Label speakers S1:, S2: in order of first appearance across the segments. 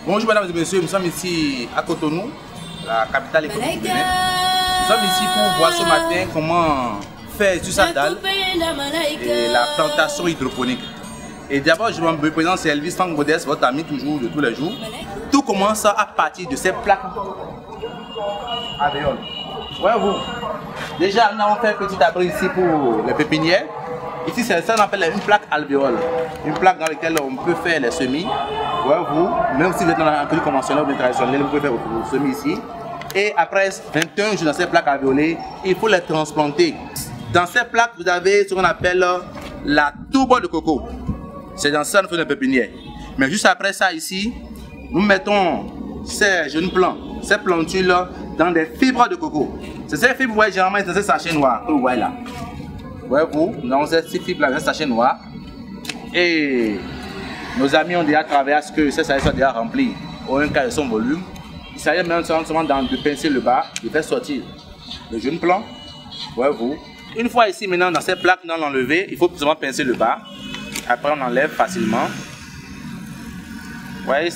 S1: Bonjour mesdames et messieurs, nous sommes ici à Cotonou, la capitale économique du Bénin. Nous sommes ici pour voir ce matin comment faire du sandal et la plantation hydroponique. Et d'abord, je me présente, c'est Elvis Franck Modeste, votre ami toujours de tous les jours. Tout commence à partir de ces plaques alvéoles. Ouais, vous. Déjà, nous avons fait un petit abri ici pour les pépinières. Ici, c'est ça qu'on appelle une plaque alvéole. Une plaque dans laquelle on peut faire les semis. Ouais, vous, même si vous êtes dans un produit conventionnel ou bien traditionnel, vous pouvez faire vos semis ici. Et après 21 jours dans ces plaques alvéolées, il faut les transplanter. Dans ces plaques, vous avez ce qu'on appelle la tourbe de coco. C'est dans ça que nous faisons des pépinières. Mais juste après ça, ici, nous mettons ces jeunes plants, ces plantules dans des fibres de coco. C'est ces fibres, vous voyez, généralement, dans ces sachets noirs que vous voyez là. Ouais, vous, nous avons ces fibres là, dans ces sachets noirs. Et nos amis ont déjà travaillé à ce que ces sachets soient déjà remplis au un quart de son volume. Il s'agit maintenant seulement de pincer le bas, de faire sortir le jeune plant. Ouais, vous. Une fois ici, maintenant, dans ces plaques, nous allons l'enlever. Il faut seulement pincer le bas. Après, on enlève facilement. Vous voyez,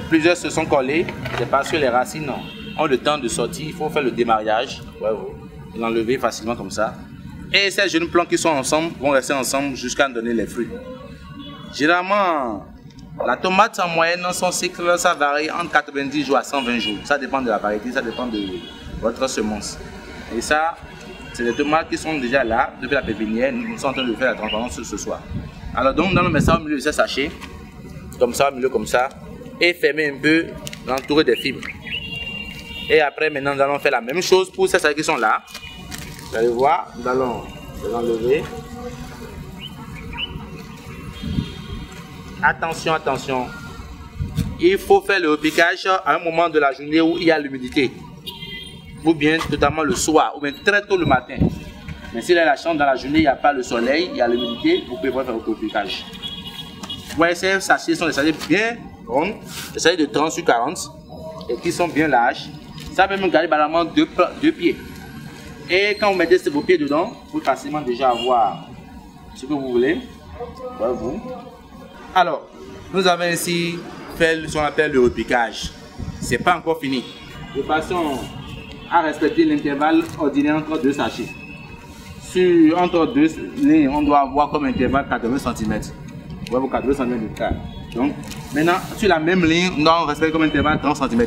S1: plusieurs se sont collés. C'est parce que les racines ont le temps de sortir. Il faut faire le démarrage. Ouais, vous. L'enlever facilement comme ça. Et ces jeunes plants qui sont ensemble vont rester ensemble jusqu'à donner les fruits. Généralement, la tomate en moyenne, son cycle, ça varie entre 90 jours à 120 jours. Ça dépend de la variété, ça dépend de votre semence. Et ça, c'est des tomates qui sont déjà là depuis la pépinière. Nous sommes en train de faire la transparence ce soir. Alors donc, nous allons mettre ça au milieu de ces sachets. Comme ça, au milieu comme ça. Et fermer un peu, l'entourer des fibres. Et après, maintenant, nous allons faire la même chose pour ces sachets qui sont là. Vous allez voir, nous allons les enlever. Attention, attention. Il faut faire le repiquage à un moment de la journée où il y a l'humidité. Ou bien totalement le soir, ou bien très tôt le matin. Mais s'il y a la chance dans la journée, il n'y a pas le soleil, il y a l'humidité, vous pouvez faire le repiquage. Vous voyez, ces sachets sont des sachets bien ronds, des sachets de 30 sur 40, et qui sont bien larges. Ça peut même garder balalement deux pieds. Et quand vous mettez vos pieds dedans, vous pouvez facilement déjà avoir ce que vous voulez. Voilà, vous. Alors, nous avons ici fait ce qu'on appelle le repiquage. Ce n'est pas encore fini. De façon à respecter l'intervalle ordinaire entre deux sachets. Entre deux lignes, on doit avoir comme intervalle 80 cm. Vous voyez, 80 cm de cas. Donc, maintenant, sur la même ligne, on doit respecter comme intervalle 30 cm.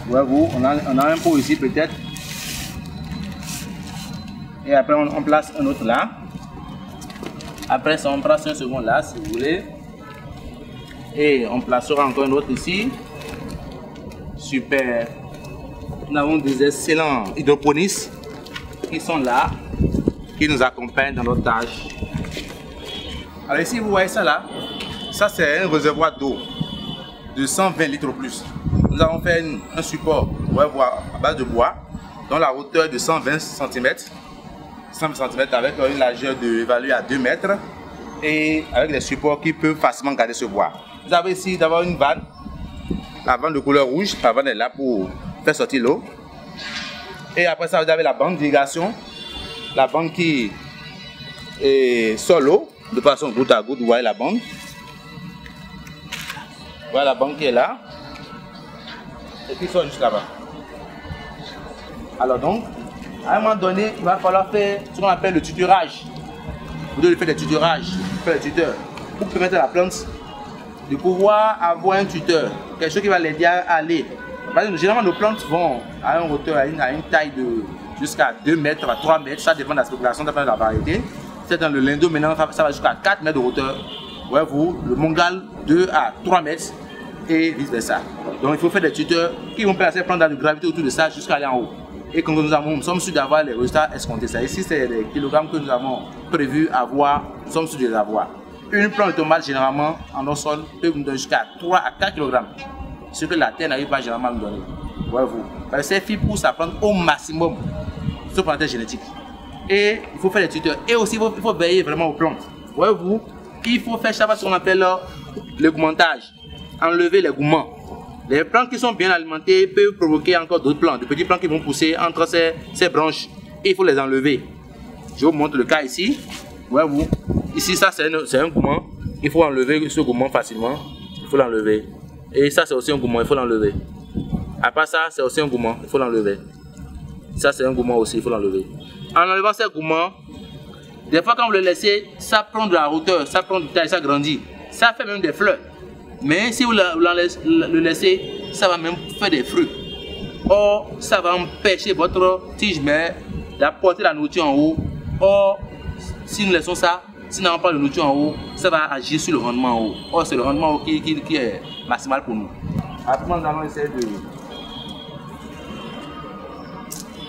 S1: Vous voyez, on a un pot ici peut-être. Et après, on place un autre là. Après ça, on place un second là, si vous voulez. Et on placera encore un autre ici. Super. Nous avons des excellents hydroponistes qui sont là, qui nous accompagnent dans notre tâche. Alors ici, vous voyez ça là. Ça, c'est un réservoir d'eau de 120 litres ou plus. Nous avons fait un support, vous voyez, à base de bois, dont la hauteur de 120 cm. 100 cm avec une largeur évaluée à 2 mètres et avec des supports qui peuvent facilement garder ce bois. Vous avez ici d'abord une vanne, la vanne de couleur rouge, la vanne est là pour faire sortir l'eau. Et après ça, vous avez la bande d'irrigation, la bande qui est sur l'eau, de façon goutte à goutte, vous voyez la bande. Voilà la bande qui est là et qui sort juste là-bas. Alors donc, à un moment donné, il va falloir faire ce qu'on appelle le tutorage. Vous devez faire des tuturages, faire des tuteurs pour permettre à la plante de pouvoir avoir un tuteur, quelque chose qui va l'aider à aller. Généralement, nos plantes vont à une hauteur, à une taille de jusqu'à 2 mètres, à 3 mètres, ça dépend de la spéculation, ça dépend de la variété. C'est dans le lindo, maintenant, ça va jusqu'à 4 mètres de hauteur. Ouais, vous, le mongal, 2 à 3 mètres et vice versa. Donc, il faut faire des tuteurs qui vont permettre à ces plantes de gravité autour de ça jusqu'à aller en haut. Et quand nous sommes sûrs d'avoir les résultats escomptés. Ici, c'est les kilogrammes que nous avons prévu avoir, nous sommes sûrs de les avoir. Une plante de tomate, généralement, en nos sols, peut nous donner jusqu'à 3 à 4 kg. Ce que la terre n'arrive pas généralement à nous donner. Voyez-vous. Parce que ces fibres poussent la plante au maximum, sauf en terre génétique. Et il faut faire des tuteurs. Et aussi, il faut veiller vraiment aux plantes. Voyez-vous, il faut faire chaque fois ce qu'on appelle l'égouttage. Enlever les gouments. Les plantes qui sont bien alimentées peuvent provoquer encore d'autres plantes, de petits plants qui vont pousser entre ces branches. Et il faut les enlever. Je vous montre le cas ici. Voyez-vous. Ici, ça c'est un goumant. Il faut enlever ce goumant facilement. Il faut l'enlever. Et ça, c'est aussi un gourmand, il faut l'enlever. À part ça, c'est aussi un gourmand, il faut l'enlever. Ça, c'est un gourmand aussi, il faut l'enlever. En enlevant ces gourmands, des fois, quand vous le laissez, ça prend de la hauteur, ça prend du taille, ça grandit. Ça fait même des fleurs. Mais si vous le laissez, ça va même faire des fruits. Or, ça va empêcher votre tige mère d'apporter la nourriture en haut. Or, si nous laissons ça, si nous n'avons pas de nourriture en haut, ça va agir sur le rendement en haut. Or, c'est le rendement en haut qui est maximal pour nous. Après, nous allons essayer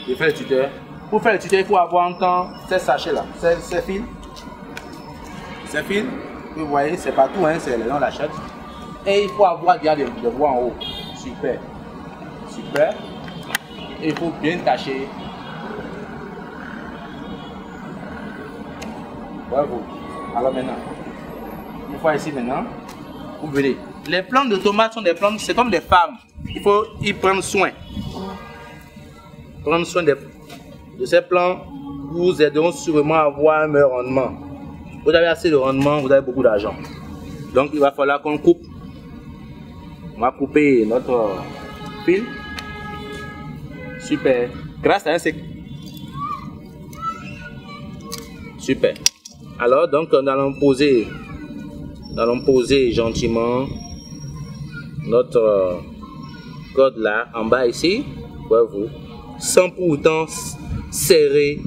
S1: de faire le tuteur. Pour faire le tuteur, il faut avoir un temps ces sachets là, ces fils. Ces fils, vous voyez, c'est partout, hein, c'est le long de la chatte. Et il faut avoir bien des voies en haut. Super. Super. Et il faut bien cacher. Bravo. Alors maintenant, une fois ici maintenant, vous venez. Les plantes de tomates sont des plantes, c'est comme des femmes. Il faut y prendre soin. Prendre soin de ces plantes vous aideront sûrement à avoir un meilleur rendement. Vous avez assez de rendement, vous avez beaucoup d'argent. Donc il va falloir qu'on coupe. On va couper notre fil. Super. Grâce à un sec. Super. Alors donc nous allons poser gentiment notre corde là en bas ici. Voyez-vous. Sans pour autant serrer.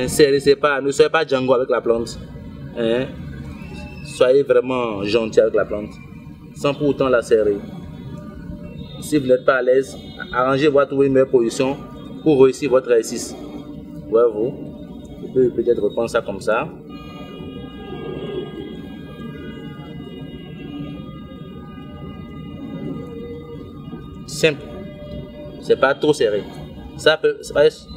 S1: Serrer, pas, ne soyez pas Django avec la plante. Hein? Soyez vraiment gentil avec la plante. Sans pour autant la serrer. Si vous n'êtes pas à l'aise, arrangez-vous à trouver une meilleure position pour réussir votre exercice. Voyez-vous. Vous pouvez peut-être reprendre ça comme ça. Simple. C'est pas trop serré. Ça peut,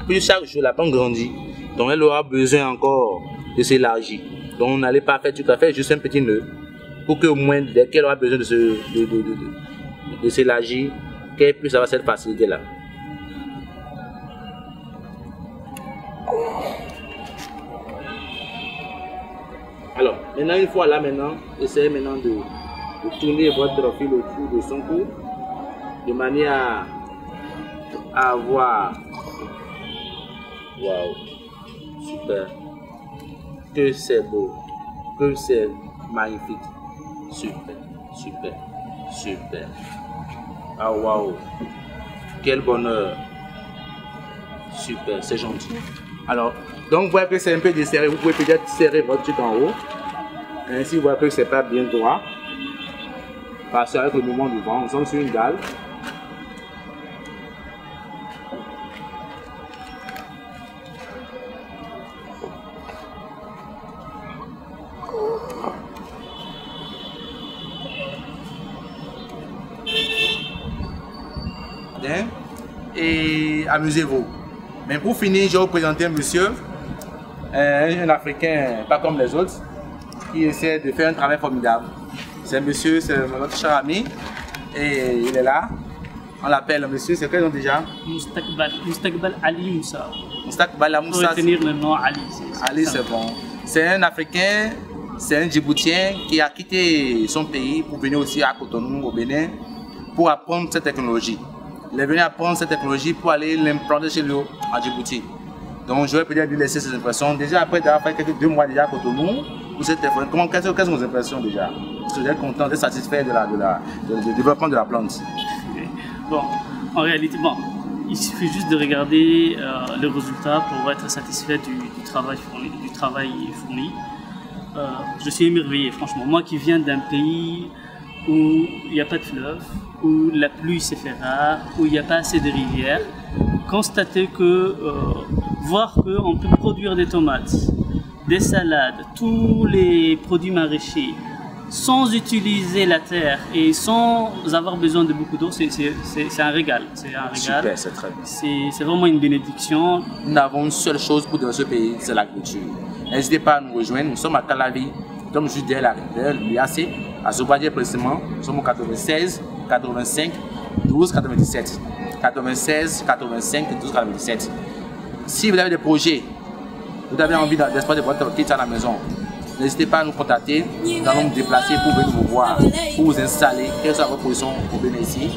S1: plus chaque jour la plante grandit, donc elle aura besoin encore de s'élargir. Donc n'allez pas faire tout à fait juste un petit nœud pour qu'au moins dès qu'elle aura besoin de s'élargir, qu'elle puisse avoir cette facilité là. Alors maintenant une fois là essayez maintenant de tourner votre fil autour de son cou de manière à avoir, waouh, super, que c'est beau, que c'est magnifique, super, super, super, ah waouh, quel bonheur, super, c'est gentil. Alors, donc vous voyez que c'est un peu desserré, vous pouvez peut-être serrer votre truc en haut, ainsi vous voyez que c'est pas bien droit, parce qu'avec le mouvement du vent, nous sommes sur une dalle. Et amusez-vous. Mais pour finir, je vais vous présenter un monsieur, un Africain pas comme les autres, qui essaie de faire un travail formidable. C'est un monsieur, c'est notre cher ami, et il est là. On l'appelle monsieur, c'est quel nom déjà?
S2: Moustakbal Ali Moussa.
S1: Moustakbal Moussa.
S2: Pour retenir le nom Ali.
S1: Ali, c'est bon. C'est un Africain, c'est un Djiboutien qui a quitté son pays pour venir aussi à Cotonou, au Bénin, pour apprendre cette technologie. Il est venu apprendre cette technologie pour aller l'implanter chez lui à Djibouti. Donc je vais peut-être lui laisser ses impressions. Déjà après d'avoir fait quelques 2 mois déjà à Cotonou, pour cette téléphone, quelles sont vos impressions déjà? Vous êtes content, vous êtes satisfait du développement de la plante?
S2: Bon, en réalité, il suffit juste de regarder le résultat pour être satisfait du travail fourni. Je suis émerveillé, franchement. Moi qui viens d'un pays où il n'y a pas de fleuve, où la pluie se fait rare, où il n'y a pas assez de rivières, constater que, voir qu'on peut produire des tomates, des salades, tous les produits maraîchers, sans utiliser la terre et sans avoir besoin de beaucoup d'eau, c'est un régal. C'est un régal.
S1: Super, c'est très bien.
S2: C'est vraiment une bénédiction.
S1: Nous avons une seule chose pour dans ce pays, c'est l'agriculture. N'hésitez pas à nous rejoindre, nous sommes à Calavi, nous sommes juste derrière l'IAC, à Zobadier précisément, nous sommes au 96, 85, 12, 97. 96, 85, 12, 97. Si vous avez des projets, vous avez envie d'espace de votre kit à la maison, n'hésitez pas à nous contacter. Nous allons nous déplacer pour venir vous voir, pour vous installer, quelle soit votre position pour venir ici.